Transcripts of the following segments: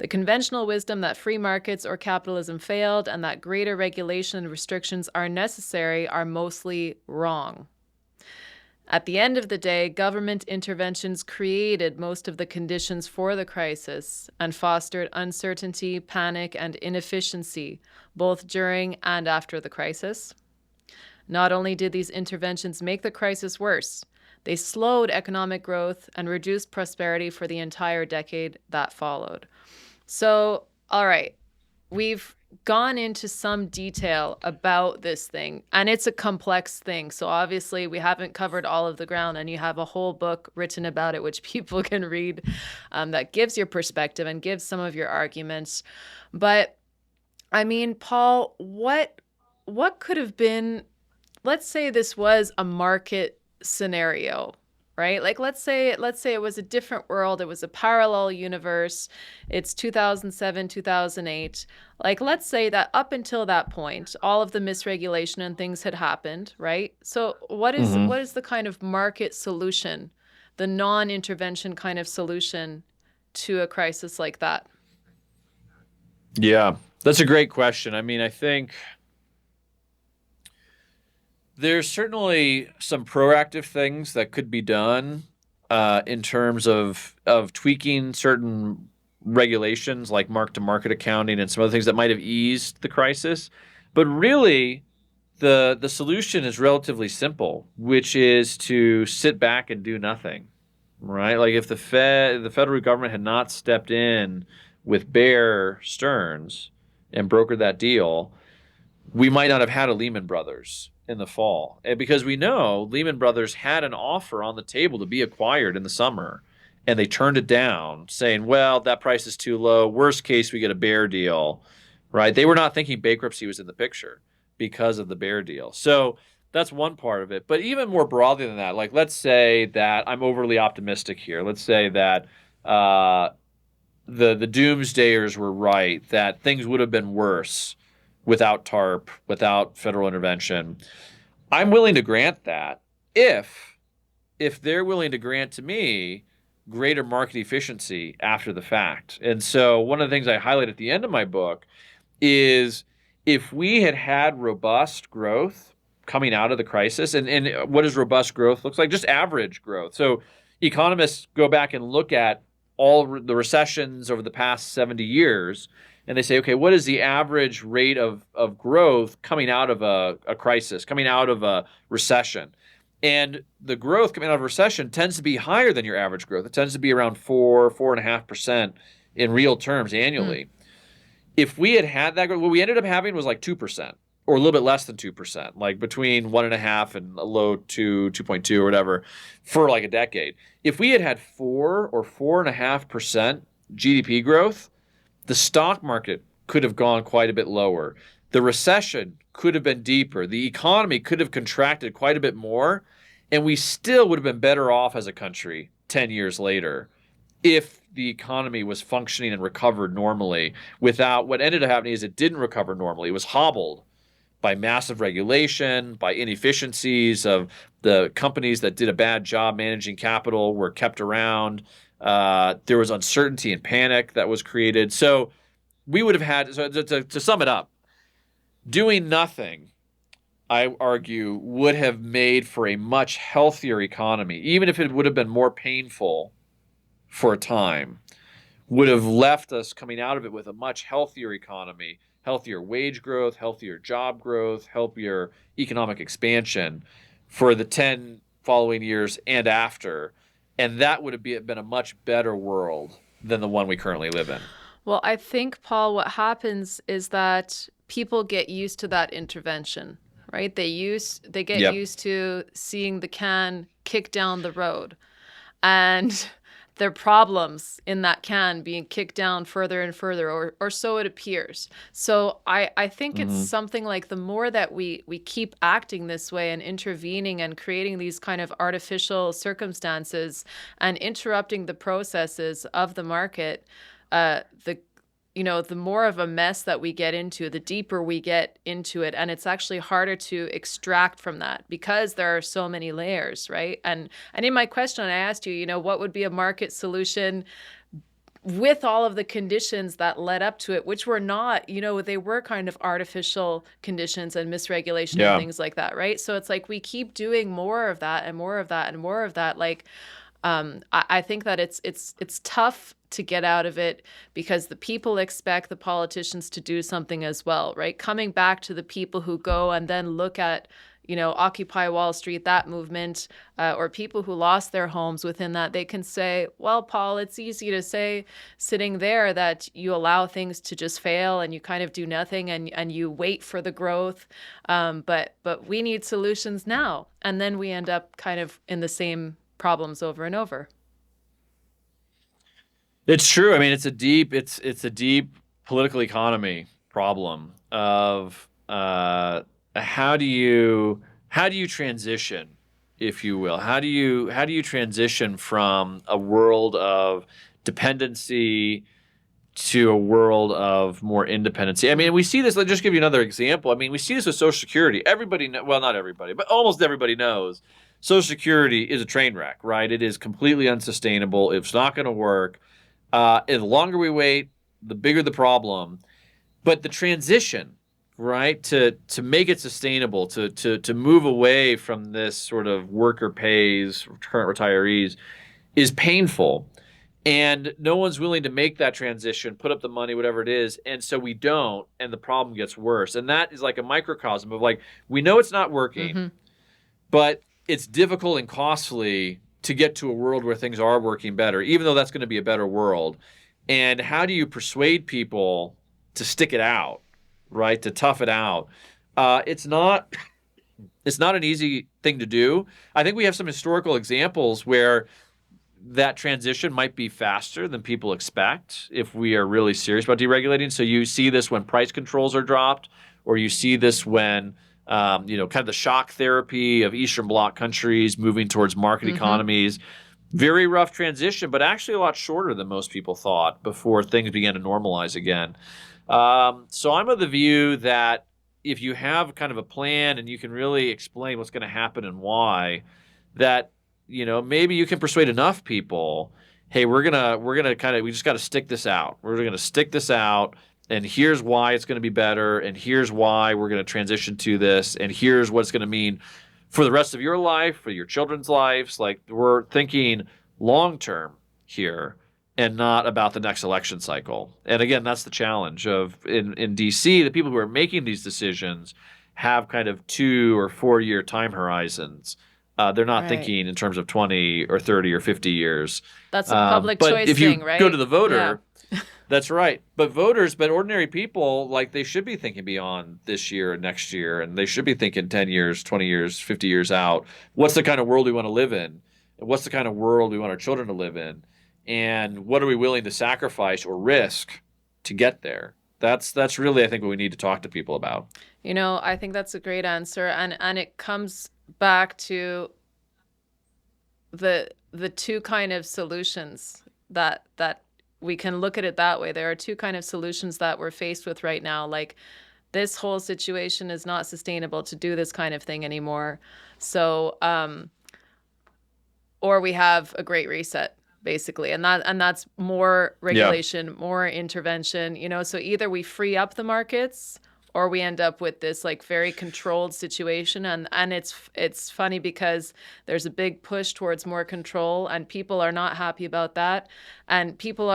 The conventional wisdom that free markets or capitalism failed and that greater regulation and restrictions are necessary are mostly wrong. At the end of the day, government interventions created most of the conditions for the crisis and fostered uncertainty, panic, and inefficiency, both during and after the crisis. Not only did these interventions make the crisis worse, they slowed economic growth and reduced prosperity for the entire decade that followed. So, all right, we've gone into some detail about this thing, and it's a complex thing. So obviously we haven't covered all of the ground, and you have a whole book written about it, which people can read, that gives your perspective and gives some of your arguments. But I mean, Paul, what could have been, let's say this was a market scenario, right? Like let's say it was a different world, it was a parallel universe. It's 2007, 2008. Like let's say that up until that point, all of the misregulation and things had happened, right? So what is the kind of market solution, the non-intervention kind of solution to a crisis like that? Yeah, that's a great question. I mean, I think there's certainly some proactive things that could be done in terms of tweaking certain regulations like mark-to-market accounting and some other things that might have eased the crisis. But really, the solution is relatively simple, which is to sit back and do nothing, right? Like if the federal government had not stepped in with Bear Stearns and brokered that deal, we might not have had a Lehman Brothers in the fall. And because we know Lehman Brothers had an offer on the table to be acquired in the summer, and they turned it down, saying, well, that price is too low. Worst case, we get a Bear deal, right? They were not thinking bankruptcy was in the picture because of the Bear deal. So that's one part of it. But even more broadly than that, like let's say that I'm overly optimistic here. Let's say that the doomsdayers were right, that things would have been worse without TARP, without federal intervention. I'm willing to grant that if they're willing to grant to me greater market efficiency after the fact. And so one of the things I highlight at the end of my book is if we had had robust growth coming out of the crisis, and what does robust growth look like? Just average growth. So economists go back and look at all the recessions over the past 70 years, and they say, okay, what is the average rate of growth coming out of a crisis, coming out of a recession? And the growth coming out of a recession tends to be higher than your average growth. It tends to be around 4.5% in real terms annually. If we had that growth, what we ended up having was like 2%, or a little bit less than 2%, like between 1.5 and a low 2.2 or whatever, for like a decade. If we had 4 or 4.5% GDP growth, the stock market could have gone quite a bit lower. The recession could have been deeper. The economy could have contracted quite a bit more, and we still would have been better off as a country 10 years later if the economy was functioning and recovered normally. Without, what ended up happening is it didn't recover normally. It was hobbled by massive regulation, by inefficiencies of the companies that did a bad job managing capital were kept around. There was uncertainty and panic that was created. So we would have had, so to sum it up, doing nothing, I argue, would have made for a much healthier economy, even if it would have been more painful for a time, would have left us coming out of it with a much healthier economy, healthier wage growth, healthier job growth, healthier economic expansion for the 10 following years and after. And that would have been a much better world than the one we currently live in. Well, I think, Paul, what happens is that people get used to that intervention, right? They get used to seeing the can kick down the road and their problems in that can being kicked down further and further, or so it appears. So I think it's something like the more that we keep acting this way and intervening and creating these kind of artificial circumstances and interrupting the processes of the market, the more of a mess that we get into, the deeper we get into it. And it's actually harder to extract from that because there are so many layers, right? And in my question, I asked you, what would be a market solution with all of the conditions that led up to it, which were not, they were kind of artificial conditions and misregulation and Yeah. things like that, right? So it's like we keep doing more of that and more of that and more of that. Like, I think that it's tough to get out of it because the people expect the politicians to do something as well, right? Coming back to the people who go and then look at, Occupy Wall Street, that movement, or people who lost their homes within that, they can say, well, Paul, it's easy to say sitting there that you allow things to just fail and you kind of do nothing and you wait for the growth. But we need solutions now. And then we end up kind of in the same problems over and over. It's true. I mean, it's a deep political economy problem of how do you transition, if you will? How do you transition from a world of dependency to a world of more independency? I mean, we see this. Let's just give you another example. I mean, we see this with Social Security. Everybody, well, not everybody, but almost everybody knows Social Security is a train wreck, right? It is completely unsustainable. It's not going to work. The longer we wait, the bigger the problem. But the transition, right, to make it sustainable, to move away from this sort of worker pays, current retirees, is painful. And no one's willing to make that transition, put up the money, whatever it is. And so we don't, and the problem gets worse. And that is like a microcosm of like, we know it's not working, but it's difficult and costly to get to a world where things are working better, even though that's going to be a better world. And how do you persuade people to stick it out, right? To tough it out? It's not an easy thing to do. I think we have some historical examples where that transition might be faster than people expect if we are really serious about deregulating. So you see this when price controls are dropped, or you see this when kind of the shock therapy of Eastern Bloc countries moving towards market economies. Very rough transition, but actually a lot shorter than most people thought before things began to normalize again. So I'm of the view that if you have kind of a plan and you can really explain what's going to happen and why, that maybe you can persuade enough people, hey, we just got to stick this out. We're going to stick this out, and here's why it's going to be better, and here's why we're going to transition to this, and here's what it's going to mean for the rest of your life, for your children's lives. Like, we're thinking long term here and not about the next election cycle. And again, that's the challenge of in DC, the people who are making these decisions have kind of 2 or 4 year time horizons. They're not thinking in terms of 20 or 30 or 50 years. That's a public but choice if you thing, right? go to the voter, that's right. But ordinary people, like, they should be thinking beyond this year and next year, and they should be thinking 10 years, 20 years, 50 years out. What's the kind of world we want to live in? What's the kind of world we want our children to live in? And what are we willing to sacrifice or risk to get there? That's really, I think, what we need to talk to people about. I think that's a great answer. And it comes back to the two kind of solutions that we can look at it that way. There are two kind of solutions that we're faced with right now. Like, this whole situation is not sustainable to do this kind of thing anymore. So, or we have a great reset, basically. And that's more regulation, more intervention, so either we free up the markets or we end up with this like very controlled situation. And it's funny because there's a big push towards more control and people are not happy about that. And people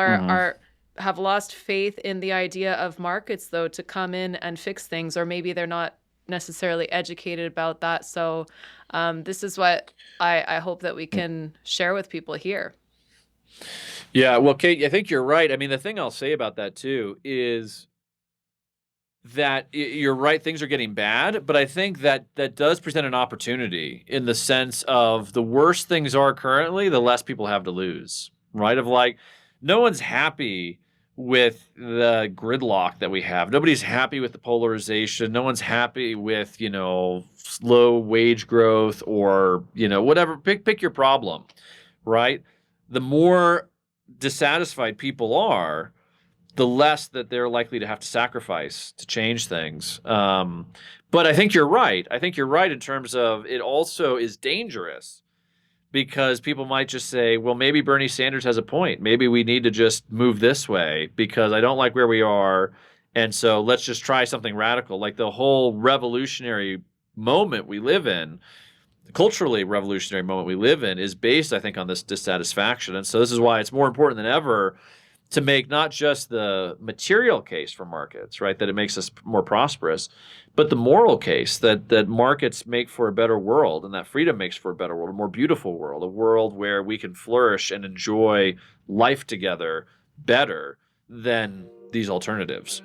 have lost faith in the idea of markets, though, to come in and fix things, or maybe they're not necessarily educated about that. So this is what I hope that we can share with people here. Yeah, well, Kate, I think you're right. I mean, the thing I'll say about that too is that you're right, things are getting bad, but I think that does present an opportunity in the sense of the worse things are currently, the less people have to lose, right? Of like, no one's happy with the gridlock that we have. Nobody's happy with the polarization. No one's happy with, slow wage growth or, whatever. Pick your problem, right? The more dissatisfied people are, the less that they're likely to have to sacrifice to change things. But I think you're right. I think you're right in terms of it also is dangerous because people might just say, well, maybe Bernie Sanders has a point. Maybe we need to just move this way because I don't like where we are. And so let's just try something radical. Like the whole revolutionary moment we live in, the culturally revolutionary moment we live in, is based, I think, on this dissatisfaction. And so this is why it's more important than ever to make not just the material case for markets, right, that it makes us more prosperous, but the moral case that markets make for a better world, and that freedom makes for a better world, a more beautiful world, a world where we can flourish and enjoy life together better than these alternatives.